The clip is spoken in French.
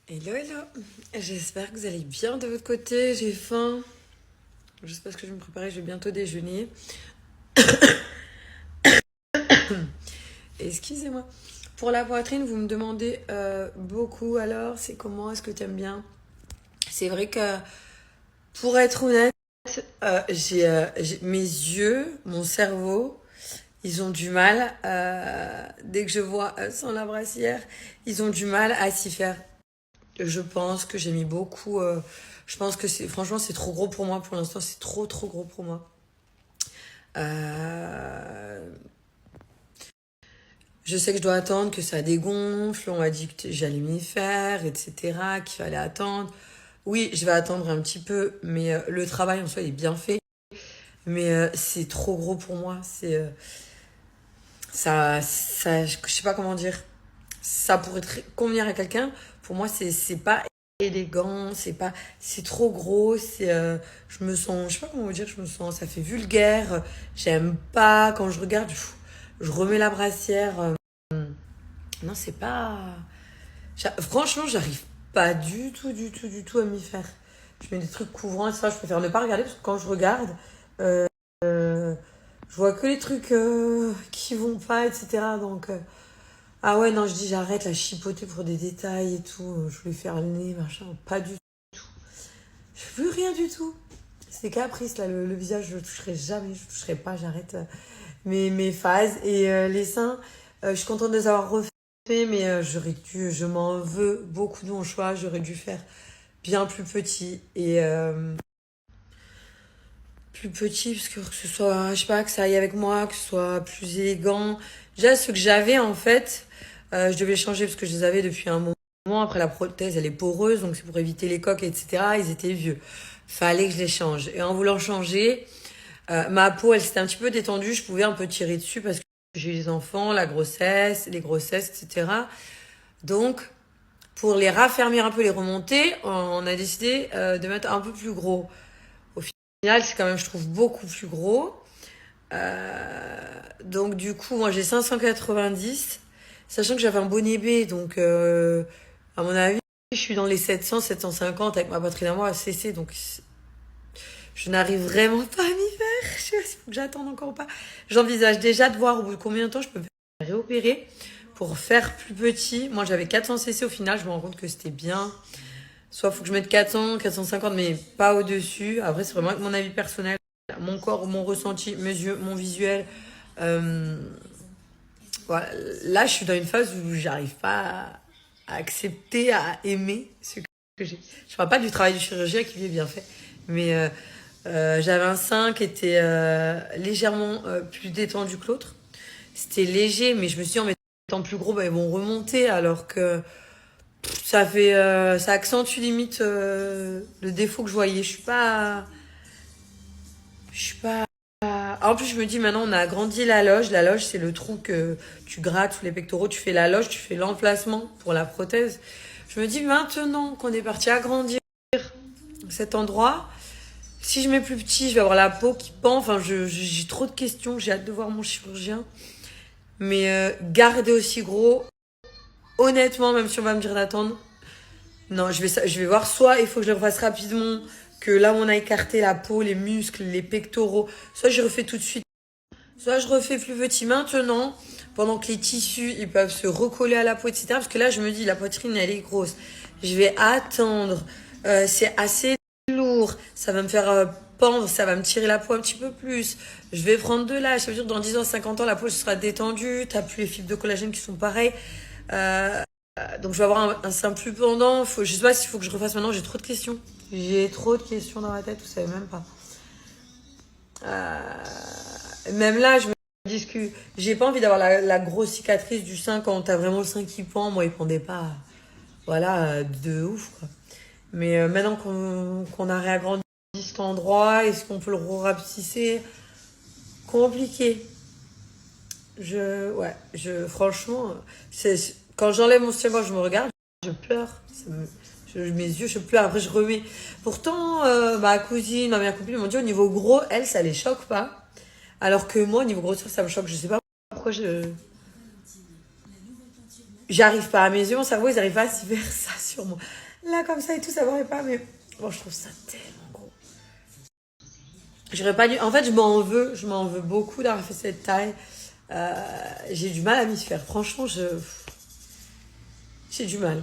Hello, hello. J'espère que vous allez bien de votre côté. J'ai faim. Je sais pas ce que je vais me préparer. Je vais bientôt déjeuner. Excusez-moi. Pour la poitrine, vous me demandez beaucoup. Alors, c'est comment? Est-ce que tu aimes bien? C'est vrai que, pour être honnête, mes yeux, mon cerveau, ils ont du mal. Dès que je vois sans la brassière, ils ont du mal à s'y faire. Je pense que j'ai mis beaucoup. Je pense que franchement, c'est trop gros pour moi. Pour l'instant, c'est trop, trop gros pour moi. Euh, je sais que je dois attendre que ça dégonfle. On m'a dit que j'allais m'y faire, etc. Qu'il fallait attendre. Oui, je vais attendre un petit peu, mais le travail en soi il est bien fait. Mais c'est trop gros pour moi. Je sais pas comment dire. Ça pourrait convenir à quelqu'un. Pour moi, c'est pas élégant, c'est trop gros, je me sens, je sais pas comment vous dire, je me sens, ça fait vulgaire, j'aime pas, quand je regarde, je remets la brassière, non, c'est pas, franchement, j'arrive pas du tout à m'y faire. Je mets des trucs couvrants et ça, je préfère ne pas regarder parce que quand je regarde, euh, je vois que les trucs qui vont pas, etc. Donc, ah ouais, non, je dis j'arrête la chipoter pour des détails et tout. Je voulais faire le nez, machin. Pas du tout. Je fais plus rien du tout. C'est caprice, là. Le visage, je le toucherai jamais. Je le toucherai pas. J'arrête mes phases. Et les seins, je suis contente de les avoir refaits. Mais je m'en veux beaucoup de mon choix. J'aurais dû faire bien plus petit. Et plus petit, parce que ce soit, je sais pas, que ça aille avec moi, que ce soit plus élégant. Déjà, ce que j'avais, en fait, je devais les changer parce que je les avais depuis un moment. Après, la prothèse, elle est poreuse, donc c'est pour éviter les coques, etc. Ils étaient vieux. Fallait que je les change. Et en voulant changer, ma peau, elle s'était un petit peu détendue. Je pouvais un peu tirer dessus parce que j'ai eu les enfants, la grossesse, les grossesses, etc. Donc, pour les raffermir un peu, les remonter, on a décidé de mettre un peu plus gros. Au final, c'est quand même, je trouve, beaucoup plus gros. Donc du coup, moi j'ai 590, sachant que j'avais un bonnet B, donc à mon avis, je suis dans les 700, 750 avec ma poitrine à moi à CC, donc je n'arrive vraiment pas à m'y faire. Je sais pas s'il faut que j'attende encore ou pas. J'envisage déjà de voir au bout de combien de temps je peux me faire réopérer pour faire plus petit. Moi j'avais 400 CC au final, je me rends compte que c'était bien. Soit il faut que je mette 400, 450, mais pas au-dessus. Après, c'est vraiment mon avis personnel. Mon corps, mon ressenti, mes yeux, mon visuel. Euh, voilà. Là, je suis dans une phase où j'arrive pas à accepter, à aimer ce que j'ai. Je parle pas du travail du chirurgien qui lui est bien fait, mais j'avais un sein qui était légèrement plus détendu que l'autre. C'était léger, mais je me suis dit en mettant plus gros, bah, ils vont remonter, alors que ça accentue limite le défaut que je voyais. Je suis pas. En plus, je me dis maintenant, on a agrandi la loge. La loge, c'est le trou que tu grattes sous les pectoraux. Tu fais la loge, tu fais l'emplacement pour la prothèse. Je me dis maintenant qu'on est parti agrandir cet endroit, si je mets plus petit, je vais avoir la peau qui pend. Enfin, j'ai trop de questions. J'ai hâte de voir mon chirurgien. Mais garder aussi gros, honnêtement, même si on va me dire d'attendre, non, je vais voir, soit il faut que je le refasse rapidement, que là où on a écarté la peau, les muscles, les pectoraux, soit je refais tout de suite, soit je refais plus petit maintenant, pendant que les tissus, ils peuvent se recoller à la peau, etc. Parce que là, je me dis, la poitrine, elle est grosse. Je vais attendre, c'est assez lourd, ça va me faire pendre, ça va me tirer la peau un petit peu plus. Je vais prendre de l'âge, ça veut dire que dans 10 ans, 50 ans, la peau sera détendue, t'as plus les fibres de collagène qui sont pareilles. Euh, donc je vais avoir un sein plus pendant. Je sais pas s'il faut que je refasse maintenant. J'ai trop de questions. J'ai trop de questions dans ma tête. Vous savez même pas. Même là, je me dis que j'ai pas envie d'avoir la grosse cicatrice du sein quand t'as vraiment le sein qui pend. Moi, il pendait pas. Voilà, de ouf, quoi. Mais maintenant qu'on a réagrandi cet endroit, est-ce qu'on peut le rapetisser? Compliqué. Franchement, quand j'enlève mon soutien, je me regarde, je pleure. Mes yeux, je pleure. Après, je remets. Pourtant, ma cousine, ma meilleure copine m'ont dit au niveau gros, elle, ça les choque pas. Alors que moi, au niveau grosseur, ça me choque. Je sais pas pourquoi je. j'arrive pas à mes yeux, mon cerveau, ils n'arrivent pas à s'y faire ça sur moi. Là, comme ça et tout, ça m'aurait pas, mais bon, je trouve ça tellement gros. J'aurais pas dû. En fait, je m'en veux beaucoup d'avoir fait cette taille. J'ai du mal à m'y faire. Franchement, j'ai du mal.